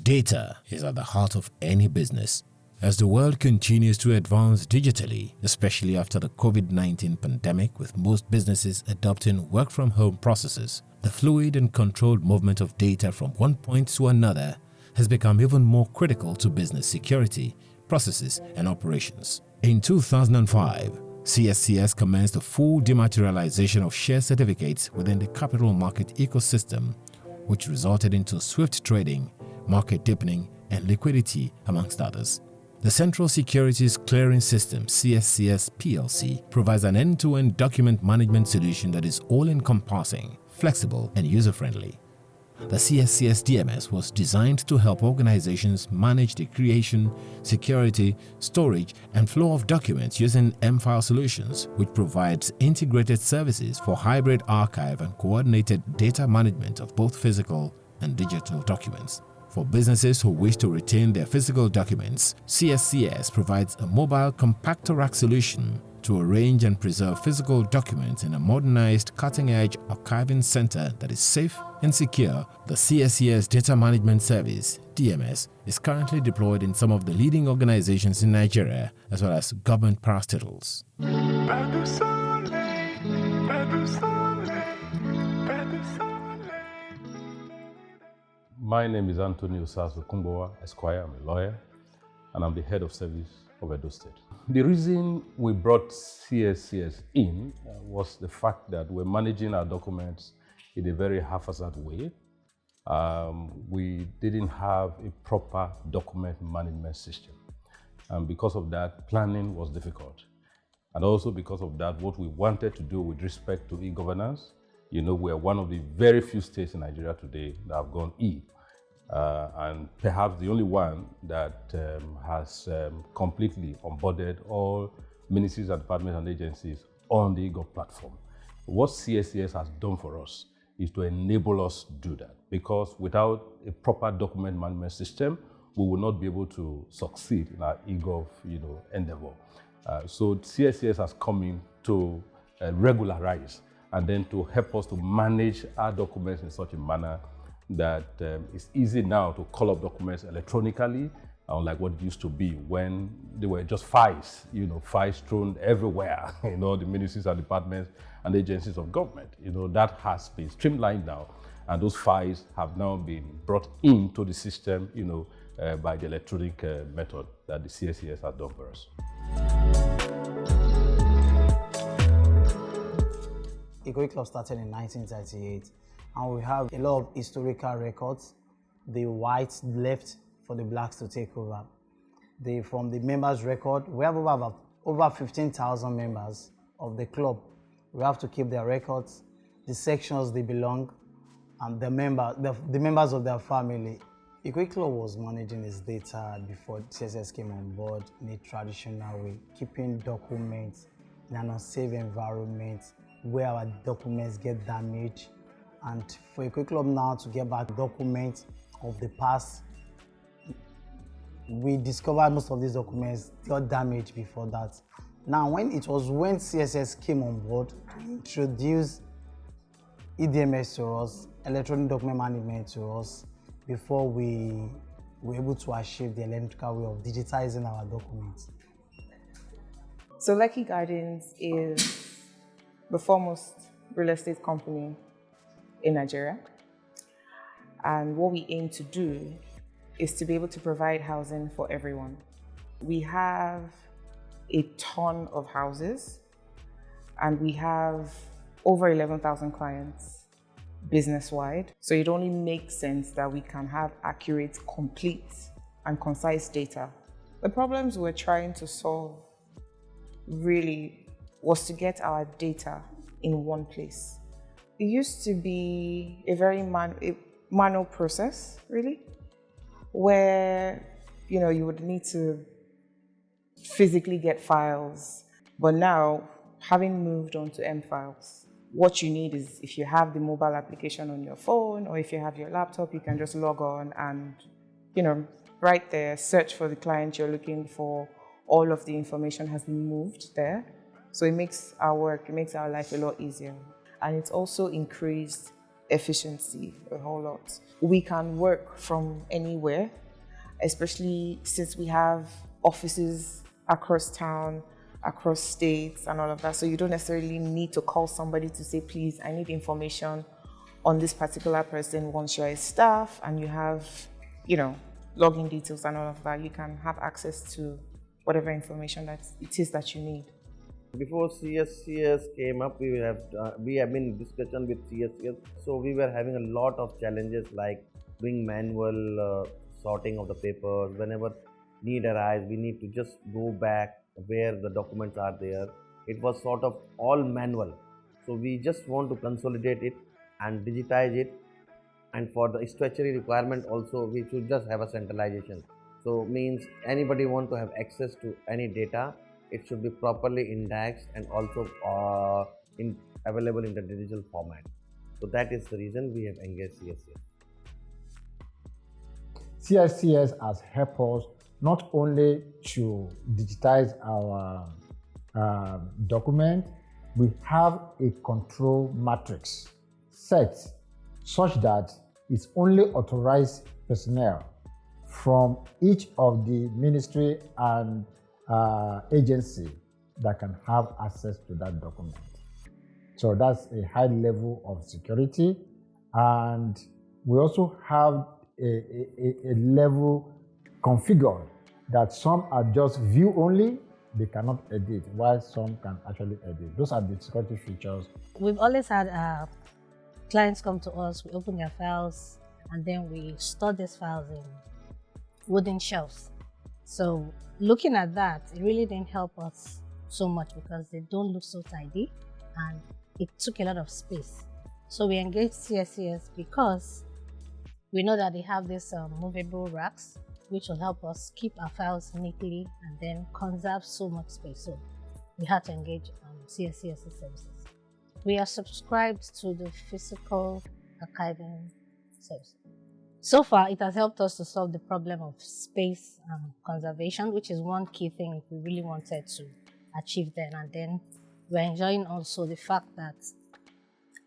Data is at the heart of any business. As the world continues to advance digitally, especially after the COVID-19 pandemic, with most businesses adopting work-from-home processes, the fluid and controlled movement of data from one point to another has become even more critical to business security, processes, and operations. In 2005, CSCS commenced the full dematerialization of share certificates within the capital market ecosystem, which resulted into swift trading, market deepening, and liquidity, amongst others. The Central Securities Clearing System (CSCS) PLC provides an end-to-end document management solution that is all-encompassing, flexible, and user-friendly. The CSCS DMS was designed to help organizations manage the creation, security, storage, and flow of documents using mFile solutions, which provides integrated services for hybrid archive and coordinated data management of both physical and digital documents. For businesses who wish to retain their physical documents, CSCS provides a mobile compact rack solution to arrange and preserve physical documents in a modernized cutting-edge archiving center that is safe and secure. The CSCS Data Management Service (DMS) is currently deployed in some of the leading organizations in Nigeria as well as government parastatals. My name is Anthony Osazu Kumbowa, Esquire. I'm a lawyer, and I'm the head of service of Edo State. The reason we brought CSCS in was the fact that we're managing our documents in a very haphazard way. We didn't have a proper document management system. And because of that, planning was difficult. And also because of that, what we wanted to do with respect to e-governance, we're one of the very few states in Nigeria today that have gone E. And perhaps the only one that has completely onboarded all ministries and departments and agencies on the eGov platform. What CSCS has done for us is to enable us to do that, because without a proper document management system, we will not be able to succeed in our eGov endeavor. So CSCS has come in to regularize and then to help us to manage our documents in such a manner that it's easy now to call up documents electronically, unlike what it used to be when they were just files, files thrown everywhere, the ministries and departments and agencies of government. That has been streamlined now, and those files have now been brought into the system, by the electronic method that the CSCS has done for us. Ikoyi Club started in 1938, and we have a lot of historical records. The whites left for the blacks to take over. From the members' record, we have over 15,000 members of the club. We have to keep their records, the sections they belong, and the members of their family. Ikoyi Club was managing its data before CSCS came on board in a traditional way, keeping documents in an unsafe environment where our documents get damaged. And for Ikoyi Club now to get back documents of the past, we discovered most of these documents got damaged before that. Now, when CSCS came on board to introduce EDMS to us, electronic document management to us, before we were able to achieve the electrical way of digitizing our documents. So Lekki Gardens is the foremost real estate company in Nigeria. And what we aim to do is to be able to provide housing for everyone. We have a ton of houses, and we have over 11,000 clients business-wide. So it only makes sense that we can have accurate, complete, and concise data. The problems we're trying to solve really was to get our data in one place. It used to be a very manual process, really, where you would need to physically get files. But now, having moved on to mFiles, what you need is, if you have the mobile application on your phone or if you have your laptop, you can just log on and, right there, search for the client you're looking for. All of the information has been moved there. So it makes our life a lot easier. And it's also increased efficiency a whole lot. We can work from anywhere, especially since we have offices across town, across states and all of that. So you don't necessarily need to call somebody to say, please, I need information on this particular person. Once you're a staff and you have, login details and all of that, you can have access to whatever information that it is that you need. Before CSCS came up, we have been in discussion with CSCS. So we were having a lot of challenges like doing manual sorting of the papers. Whenever need arise, we need to just go back where the documents are there. It was sort of all manual. So we just want to consolidate it and digitize it. And for the statutory requirement also, we should just have a centralization. So means anybody want to have access to any data, it should be properly indexed and also available in the digital format. So that is the reason we have engaged CSCS. CSCS has helped us not only to digitize our document, we have a control matrix set such that it's only authorized personnel from each of the ministry and agency that can have access to that document. So that's a high level of security, and we also have a level configured that some are just view only, they cannot edit, while some can actually edit. Those are the security features. We've always had clients come to us, we open their files, and then we store these files in wooden shelves. So looking at that, it really didn't help us so much because they don't look so tidy and it took a lot of space. So we engaged CSCS because we know that they have these movable racks which will help us keep our files neatly and then conserve so much space. So we had to engage CSCS services. We are subscribed to the physical archiving service. So far, it has helped us to solve the problem of space conservation, which is one key thing we really wanted to achieve then. And then we're enjoying also the fact that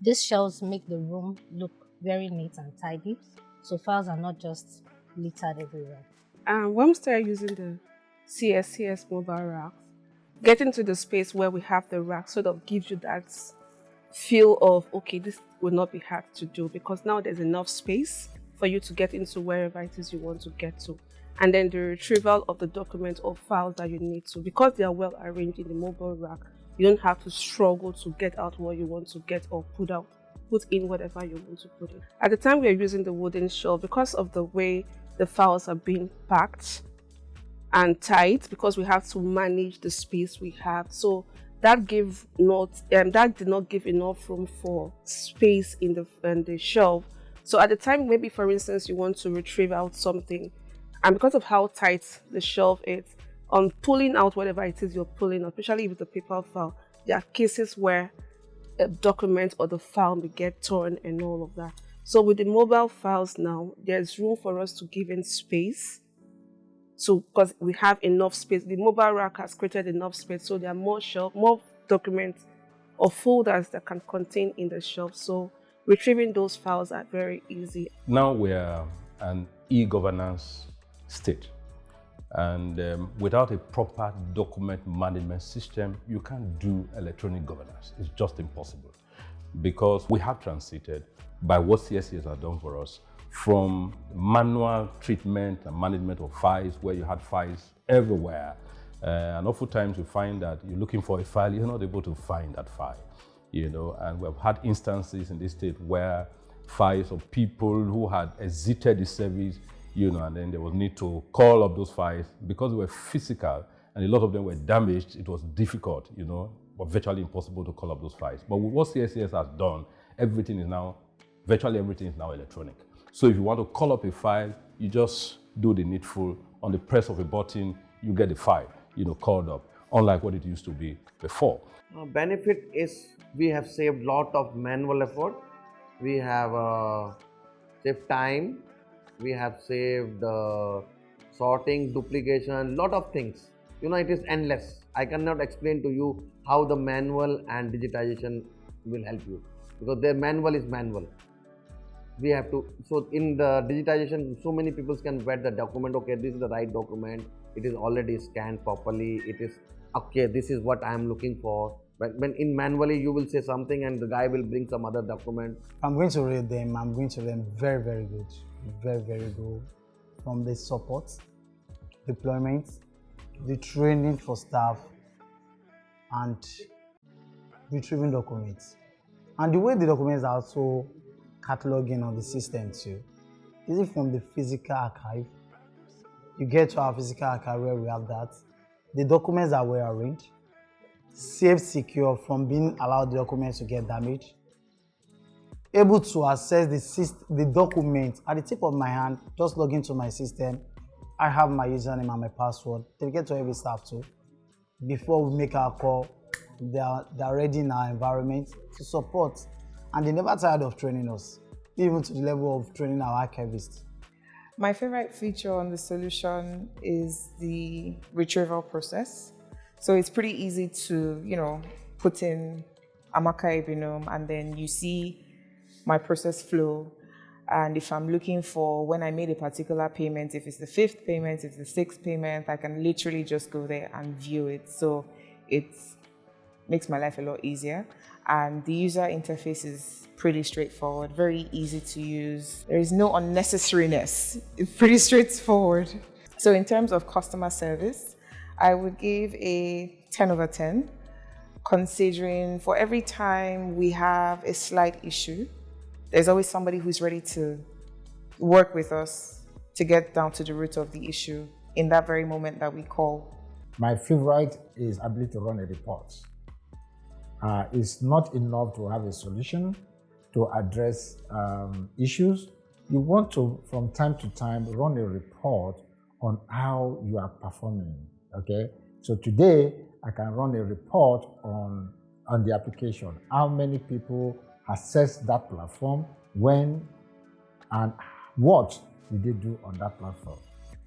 these shelves make the room look very neat and tidy. So files are not just littered everywhere. When we started using the CSCS mobile racks, getting to the space where we have the rack sort of gives you that feel of, okay, this will not be hard to do because now there's enough space for you to get into wherever it is you want to get to. And then the retrieval of the documents or files that you need to, because they are well arranged in the mobile rack, you don't have to struggle to get out what you want to get or put in whatever you want to put in. At the time we are using the wooden shelf, because of the way the files are being packed and tight, because we have to manage the space we have. So that did not give enough room for space in the shelf. So at the time, maybe for instance, you want to retrieve out something, and because of how tight the shelf is, on pulling out whatever it is you're pulling, especially with the paper file, there are cases where a document or the file may get torn and all of that. So with the mobile files now, there's room for us to give in space. So because we have enough space, the mobile rack has created enough space, so there are more documents or folders that can contain in the shelf. So retrieving those files are very easy. Now we're an e-governance state, and without a proper document management system, you can't do electronic governance. It's just impossible, because we have transited by what CSCS has done for us from manual treatment and management of files, where you had files everywhere, and oftentimes you find that you're looking for a file, you're not able to find that file. And we've had instances in this state where files of people who had exited the service, and then there was need to call up those files because they were physical and a lot of them were damaged. It was difficult, but virtually impossible to call up those files. But with what CSCS has done, virtually everything is now electronic. So if you want to call up a file, you just do the needful. On the press of a button, you get the file, called up, unlike what it used to be before. Benefit is we have saved lot of manual effort. We have saved time. We have saved sorting, duplication, lot of things. It is endless. I cannot explain to you how the manual and digitization will help you, because their manual is manual. we have to, so in the digitization, so many people can vet the document. Okay, this is the right document. It is already scanned properly. It is okay. This is what I am looking for. But when in manually, you will say something and the guy will bring some other document. I'm going to rate them. I'm going to rate them very, very good. Very, very good. From the support, deployment, the training for staff, and retrieving documents. And the way the documents are also cataloging on the system too. Is it from the physical archive? You get to our physical archive where we have that. The documents that were arranged, safe, secure from being allowed the documents to get damaged. Able to access the document at the tip of my hand, just log into my system. I have my username and my password. They get to every staff too. Before we make our call, they're ready in our environment to support. And they never tired of training us, even to the level of training our archivists. My favorite feature on the solution is the retrieval process. So it's pretty easy to, put in Amaka Ebenum and then you see my process flow. And if I'm looking for when I made a particular payment, if it's the 5th payment, if it's the 6th payment, I can literally just go there and view it. So it makes my life a lot easier. And the user interface is pretty straightforward, very easy to use. There is no unnecessariness. It's pretty straightforward. So in terms of customer service, I would give a 10 over 10, considering for every time we have a slight issue, there's always somebody who's ready to work with us to get down to the root of the issue in that very moment that we call. My favorite is ability to run a report. It's not enough to have a solution to address issues. You want to, from time to time, run a report on how you are performing, okay? So today, I can run a report on the application. How many people access that platform, when, and what did they do on that platform?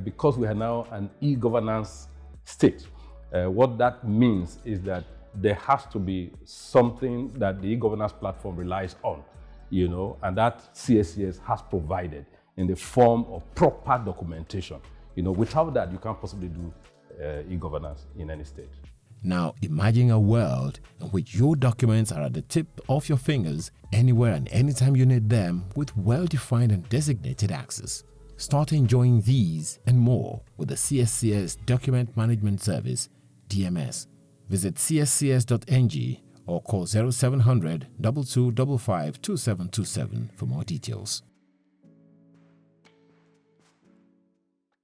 Because we are now an e-governance state, what that means is that there has to be something that the e-governance platform relies on, and that CSCS has provided in the form of proper documentation. Without that, you can't possibly do e-governance in any state. Now imagine a world in which your documents are at the tip of your fingers, anywhere and anytime you need them, with well-defined and designated access. Start enjoying these and more with the CSCS Document Management Service, DMS. Visit cscs.ng or call 0700 2255 2727 for more details.